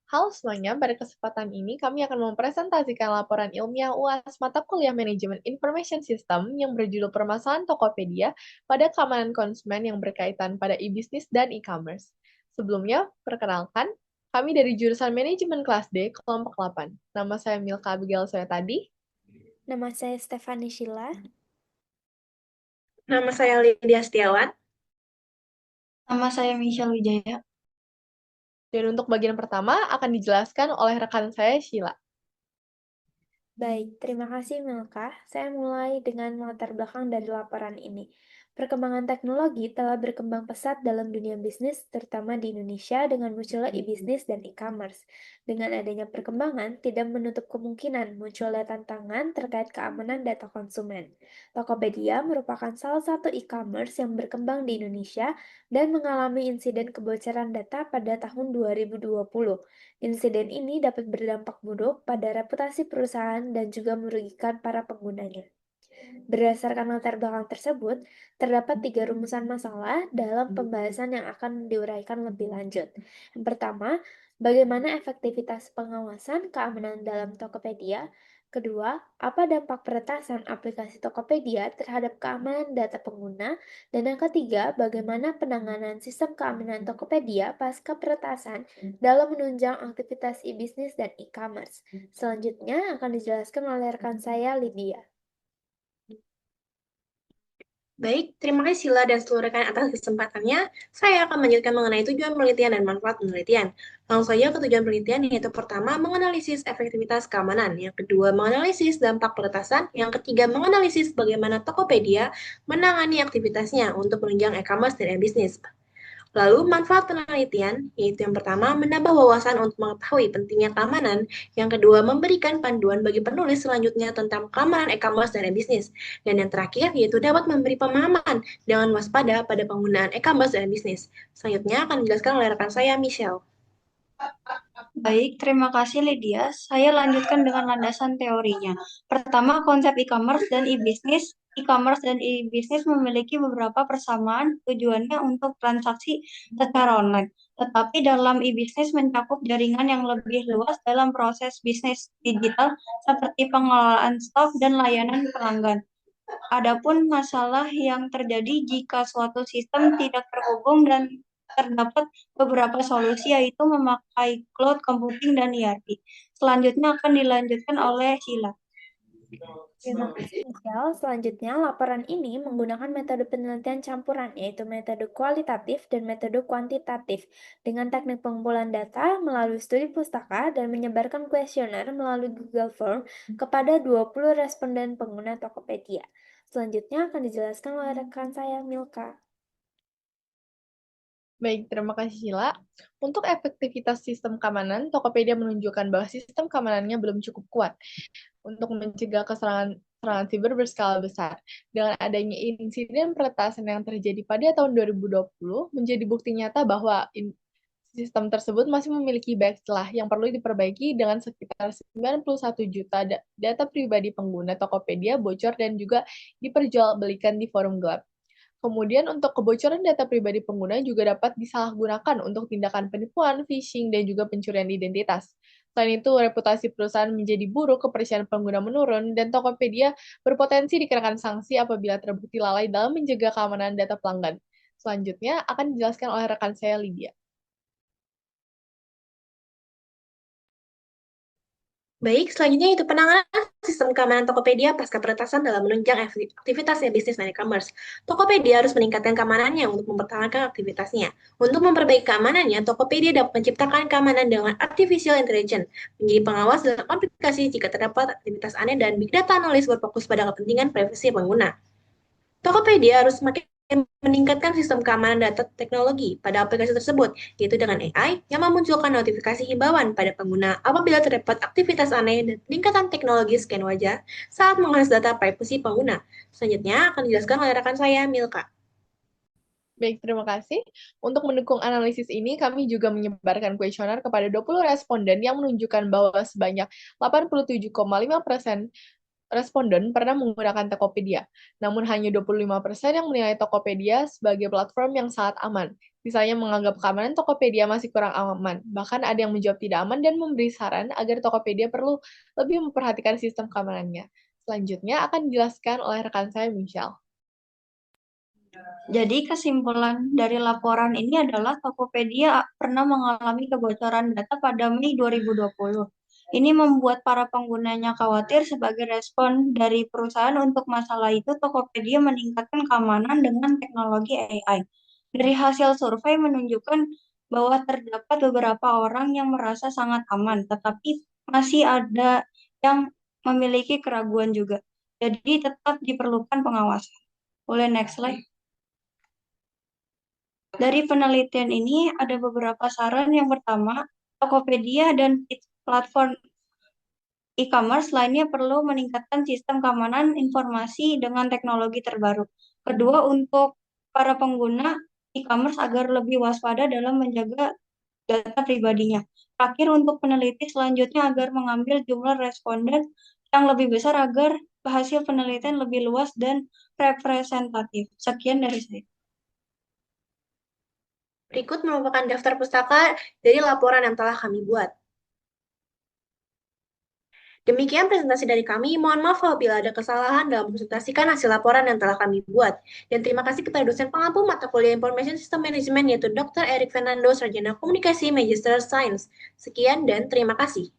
Halo semuanya, pada kesempatan ini kami akan mempresentasikan laporan ilmiah UAS mata kuliah Manajemen Information System yang berjudul Permasalahan Tokopedia pada keamanan konsumen yang berkaitan pada e-bisnis dan e-commerce. Sebelumnya, perkenalkan, kami dari jurusan Manajemen kelas D, kelompok 8. Nama saya Milka Abigail Soetadi, Nama saya Stefani Sheila. Nama saya Lydia Setiawan. Nama saya Michelle Wijaya. dan untuk bagian pertama akan dijelaskan oleh rekan saya, Sheila. Baik, terima kasih Milka. Saya mulai dengan latar belakang dari laporan ini. Perkembangan teknologi telah berkembang pesat dalam dunia bisnis, terutama di Indonesia dengan munculnya e-bisnis dan e-commerce. Dengan adanya perkembangan, tidak menutup kemungkinan munculnya tantangan terkait keamanan data konsumen. Tokopedia merupakan salah satu e-commerce yang berkembang di Indonesia dan mengalami insiden kebocoran data pada tahun 2020. Insiden ini dapat berdampak buruk pada reputasi perusahaan dan juga merugikan para penggunanya. Berdasarkan latar belakang tersebut, terdapat 3 rumusan masalah dalam pembahasan yang akan diuraikan lebih lanjut. Yang pertama, bagaimana efektivitas pengawasan keamanan dalam Tokopedia? Kedua, apa dampak peretasan aplikasi Tokopedia terhadap keamanan data pengguna? Dan yang ketiga, bagaimana penanganan sistem keamanan Tokopedia pasca peretasan dalam menunjang aktivitas e-bisnis dan e-commerce? Selanjutnya akan dijelaskan oleh rekan saya, Lydia. Baik, terima kasih Sila dan seluruh rekan atas kesempatannya. Saya akan melanjutkan mengenai tujuan penelitian dan manfaat penelitian. Langsung saja ke tujuan penelitian, yaitu pertama, menganalisis efektivitas keamanan. Yang kedua, menganalisis dampak peretasan. Yang ketiga, menganalisis bagaimana Tokopedia menangani aktivitasnya untuk menunjang e-commerce dan e-bisnis. Lalu, manfaat penelitian, yaitu yang pertama, menambah wawasan untuk mengetahui pentingnya keamanan. Yang kedua, memberikan panduan bagi penulis selanjutnya tentang keamanan e-commerce dan e-bisnis. Dan yang terakhir, yaitu dapat memberi pemahaman dengan waspada pada penggunaan e-commerce dan e-bisnis. Selanjutnya akan dijelaskan oleh rekan saya, Michelle. Baik, terima kasih Lydia. Saya lanjutkan dengan landasan teorinya. Pertama, konsep e-commerce dan e-bisnis. E-commerce dan e-bisnis memiliki beberapa persamaan tujuannya untuk transaksi secara online. Tetapi dalam e-bisnis mencakup jaringan yang lebih luas dalam proses bisnis digital seperti pengelolaan stok dan layanan pelanggan. Adapun masalah yang terjadi jika suatu sistem tidak terhubung dan terdapat beberapa solusi yaitu memakai cloud computing dan ERP. Selanjutnya akan dilanjutkan oleh Sheila. Terima kasih, Michelle. Selanjutnya, laporan ini menggunakan metode penelitian campuran, yaitu metode kualitatif dan metode kuantitatif, dengan teknik pengumpulan data melalui studi pustaka dan menyebarkan kuesioner melalui Google Form kepada 20 responden pengguna Tokopedia. Selanjutnya akan dijelaskan oleh rekan saya, Milka. Baik, terima kasih Sheila. Untuk efektivitas sistem keamanan, Tokopedia menunjukkan bahwa sistem keamanannya belum cukup kuat untuk mencegah serangan siber berskala besar. Dengan adanya insiden peretasan yang terjadi pada tahun 2020, menjadi bukti nyata bahwa sistem tersebut masih memiliki banyak celah yang perlu diperbaiki dengan sekitar 91 juta data pribadi pengguna Tokopedia bocor dan juga diperjualbelikan di forum gelap. Kemudian untuk kebocoran data pribadi pengguna juga dapat disalahgunakan untuk tindakan penipuan, phishing, dan juga pencurian identitas. Selain itu, reputasi perusahaan menjadi buruk, kepercayaan pengguna menurun, dan Tokopedia berpotensi dikenakan sanksi apabila terbukti lalai dalam menjaga keamanan data pelanggan. Selanjutnya akan dijelaskan oleh rekan saya, Lydia. Baik, selanjutnya itu penanganan sistem keamanan Tokopedia pasca peretasan dalam menunjang aktivitasnya bisnis dan e-commerce. Tokopedia harus meningkatkan keamanannya untuk mempertahankan aktivitasnya. Untuk memperbaiki keamanannya, Tokopedia dapat menciptakan keamanan dengan artificial intelligence, menjadi pengawas dalam aplikasi jika terdapat aktivitas aneh dan big data analis berfokus pada kepentingan privasi pengguna. Tokopedia harus semakin meningkatkan sistem keamanan data teknologi pada aplikasi tersebut, yaitu dengan AI yang memunculkan notifikasi himbauan pada pengguna apabila terdapat aktivitas aneh dan peningkatan teknologi scan wajah saat mengakses data privasi pengguna. Selanjutnya akan dijelaskan oleh rekan saya, Milka. Baik, terima kasih. Untuk mendukung analisis ini, kami juga menyebarkan kuesioner kepada 20 responden yang menunjukkan bahwa sebanyak 87,5% responden pernah menggunakan Tokopedia, namun hanya 25% yang menilai Tokopedia sebagai platform yang sangat aman. Misalnya menganggap keamanan Tokopedia masih kurang aman. Bahkan ada yang menjawab tidak aman dan memberi saran agar Tokopedia perlu lebih memperhatikan sistem keamanannya. Selanjutnya akan dijelaskan oleh rekan saya, Michelle. Jadi kesimpulan dari laporan ini adalah Tokopedia pernah mengalami kebocoran data pada Mei 2020. Ini membuat para penggunanya khawatir. Sebagai respon dari perusahaan untuk masalah itu, Tokopedia meningkatkan keamanan dengan teknologi AI. Dari hasil survei menunjukkan bahwa terdapat beberapa orang yang merasa sangat aman, tetapi masih ada yang memiliki keraguan juga. Jadi tetap diperlukan pengawasan. Boleh next slide. Dari penelitian ini ada beberapa saran. Yang pertama, Tokopedia dan platform e-commerce lainnya perlu meningkatkan sistem keamanan informasi dengan teknologi terbaru. Kedua, untuk para pengguna e-commerce agar lebih waspada dalam menjaga data pribadinya. Terakhir, untuk peneliti selanjutnya agar mengambil jumlah responden yang lebih besar agar hasil penelitian lebih luas dan representatif. Sekian dari saya. Berikut merupakan daftar pustaka dari laporan yang telah kami buat. Demikian presentasi dari kami. Mohon maaf apabila ada kesalahan dalam presentasikan hasil laporan yang telah kami buat. Dan terima kasih kepada dosen pengampu mata kuliah Information System Management yaitu Dr. Erik Fernando, Sarjana Komunikasi Magister Science. Sekian dan terima kasih.